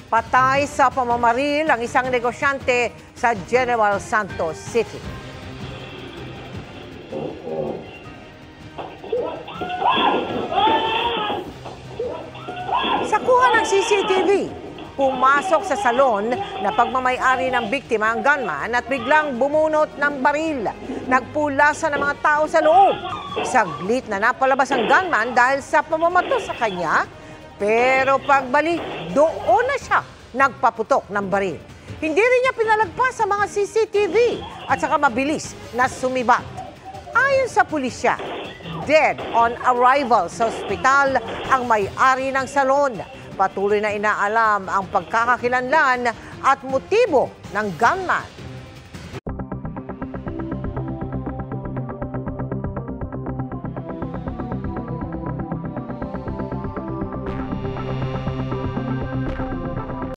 Patay sa pamamaril ang isang negosyante sa General Santos City. Sa kuha ng CCTV, pumasok sa salon na pagmamay-ari ng biktima ang gunman at biglang bumunot ng baril. Nagpulasan ng mga tao sa loob. Saglit na napalabas ang gunman dahil sa pamamato sa kanya, pero pagbalik, doon na siya nagpaputok ng baril. Hindi rin niya pinalagpas sa mga CCTV at saka mabilis na sumibat. Ayon sa pulisya, dead on arrival sa ospital ang may-ari ng salon. Patuloy na inaalam ang pagkakakilanlan at motibo ng gunman.